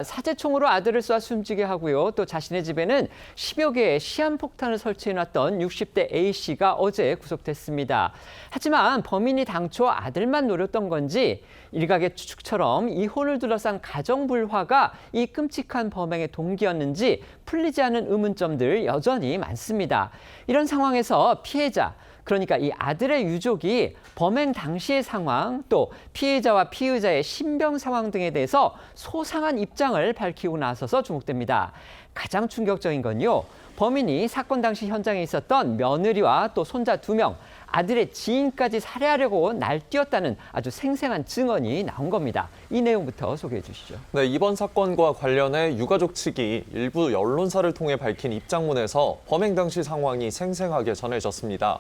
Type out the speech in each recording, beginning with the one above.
사제총으로 아들을 쏴 숨지게 하고요. 또 자신의 집에는 10여 개의 시한폭탄을 설치해놨던 60대 A씨가 어제 구속됐습니다. 하지만 범인이 당초 아들만 노렸던 건지 일각의 추측처럼 이혼을 둘러싼 가정불화가 이 끔찍한 범행의 동기였는지 풀리지 않은 의문점들 여전히 많습니다. 이런 상황에서 피해자, 그러니까 이 아들의 유족이 범행 당시의 상황, 또 피해자와 피의자의 신병 상황 등에 대해서 소상한 입장을 밝히고 나서서 주목됩니다. 가장 충격적인 건요, 범인이 사건 당시 현장에 있었던 며느리와 또 손자 2명, 아들의 지인까지 살해하려고 날뛰었다는 아주 생생한 증언이 나온 겁니다. 이 내용부터 소개해 주시죠. 네, 이번 사건과 관련해 유가족 측이 일부 언론사를 통해 밝힌 입장문에서 범행 당시 상황이 생생하게 전해졌습니다.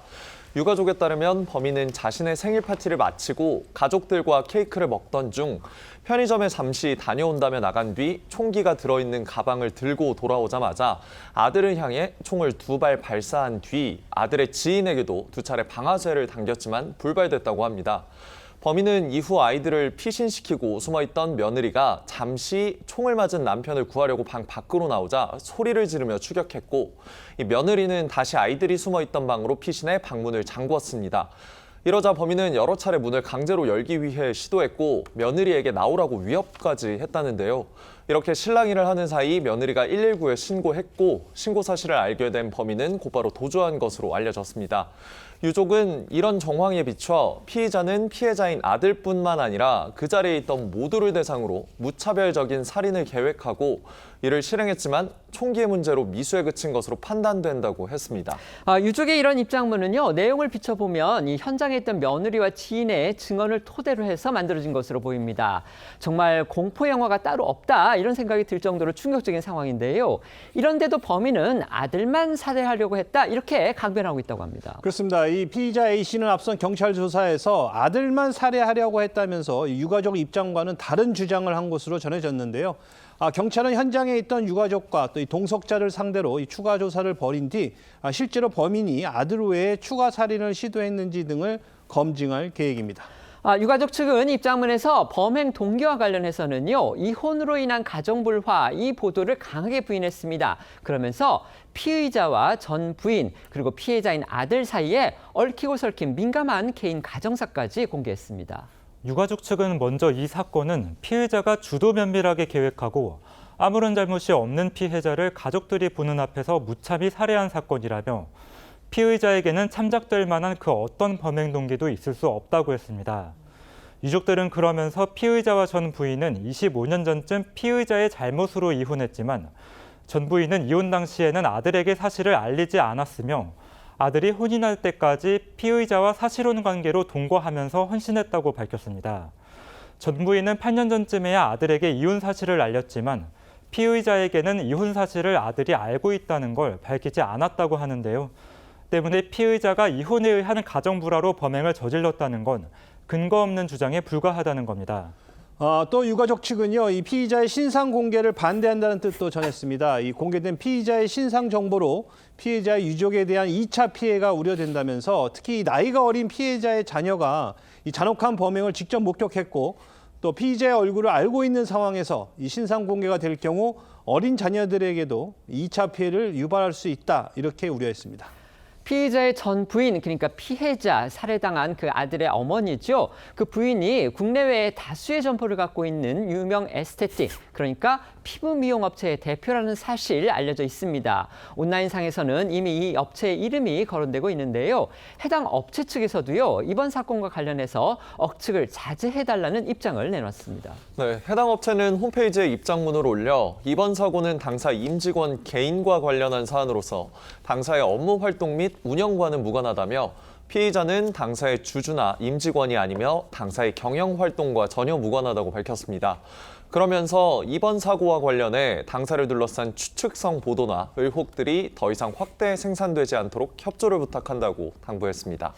유가족에 따르면 범인은 자신의 생일 파티를 마치고 가족들과 케이크를 먹던 중 편의점에 잠시 다녀온다며 나간 뒤 총기가 들어있는 가방을 들고 돌아오자마자 아들을 향해 총을 2발 발사한 뒤 아들의 지인에게도 2차례 방아쇠를 당겼지만 불발됐다고 합니다. 범인은 이후 아이들을 피신시키고 숨어있던 며느리가 잠시 총을 맞은 남편을 구하려고 방 밖으로 나오자 소리를 지르며 추격했고, 이 며느리는 다시 아이들이 숨어있던 방으로 피신해 방문을 잠궜습니다. 이러자 범인은 여러 차례 문을 강제로 열기 위해 시도했고 며느리에게 나오라고 위협까지 했다는데요. 이렇게 실랑이를 하는 사이 며느리가 119에 신고했고 신고 사실을 알게 된 범인은 곧바로 도주한 것으로 알려졌습니다. 유족은 이런 정황에 비춰 피의자는 피해자인 아들뿐만 아니라 그 자리에 있던 모두를 대상으로 무차별적인 살인을 계획하고 이를 실행했지만 총기의 문제로 미수에 그친 것으로 판단된다고 했습니다. 유족의 이런 입장문은요, 내용을 비춰보면 이 현장에 있던 며느리와 지인의 증언을 토대로 해서 만들어진 것으로 보입니다. 정말 공포 영화가 따로 없다 이런 생각이 들 정도로 충격적인 상황인데요. 이런데도 범인은 아들만 살해하려고 했다 이렇게 강변하고 있다고 합니다. 그렇습니다. 이 피의자 A씨는 앞선 경찰 조사에서 아들만 살해하려고 했다면서 유가족 입장과는 다른 주장을 한 것으로 전해졌는데요. 경찰은 현장에 있던 유가족과 또 이 동석자를 상대로 이 추가 조사를 벌인 뒤 실제로 범인이 아들 외에 추가 살인을 시도했는지 등을 검증할 계획입니다. 유가족 측은 입장문에서 범행 동기와 관련해서는요, 이혼으로 인한 가정불화 이 보도를 강하게 부인했습니다. 그러면서 피의자와 전 부인 그리고 피해자인 아들 사이에 얽히고 설킨 민감한 개인 가정사까지 공개했습니다. 유가족 측은 먼저 이 사건은 피해자가 주도 면밀하게 계획하고 아무런 잘못이 없는 피해자를 가족들이 보는 앞에서 무참히 살해한 사건이라며 피의자에게는 참작될 만한 그 어떤 범행 동기도 있을 수 없다고 했습니다. 유족들은 그러면서 피의자와 전 부인은 25년 전쯤 피의자의 잘못으로 이혼했지만 전 부인은 이혼 당시에는 아들에게 사실을 알리지 않았으며 아들이 혼인할 때까지 피의자와 사실혼 관계로 동거하면서 헌신했다고 밝혔습니다. 전 부인은 8년 전쯤에야 아들에게 이혼 사실을 알렸지만 피의자에게는 이혼 사실을 아들이 알고 있다는 걸 밝히지 않았다고 하는데요. 때문에 피의자가 이혼에 의한 가정불화로 범행을 저질렀다는 건 근거 없는 주장에 불과하다는 겁니다. 또 유가족 측은요, 이 피의자의 신상 공개를 반대한다는 뜻도 전했습니다. 이 공개된 피의자의 신상 정보로 피해자의 유족에 대한 2차 피해가 우려된다면서 특히 나이가 어린 피해자의 자녀가 이 잔혹한 범행을 직접 목격했고 또 피의자의 얼굴을 알고 있는 상황에서 이 신상 공개가 될 경우 어린 자녀들에게도 2차 피해를 유발할 수 있다 이렇게 우려했습니다. 피의자의 전 부인, 그러니까 피해자, 살해당한 그 아들의 어머니죠. 그 부인이 국내외에 다수의 점포를 갖고 있는 유명 에스테틱, 그러니까 피부 미용 업체의 대표라는 사실 알려져 있습니다. 온라인상에서는 이미 이 업체의 이름이 거론되고 있는데요. 해당 업체 측에서도요, 이번 사건과 관련해서 억측을 자제해달라는 입장을 내놨습니다. 네, 해당 업체는 홈페이지에 입장문을 올려 이번 사고는 당사 임직원 개인과 관련한 사안으로서 당사의 업무 활동 및 운영과는 무관하다며 피의자는 당사의 주주나 임직원이 아니며 당사의 경영 활동과 전혀 무관하다고 밝혔습니다. 그러면서 이번 사고와 관련해 당사를 둘러싼 추측성 보도나 의혹들이 더 이상 확대 생산되지 않도록 협조를 부탁한다고 당부했습니다.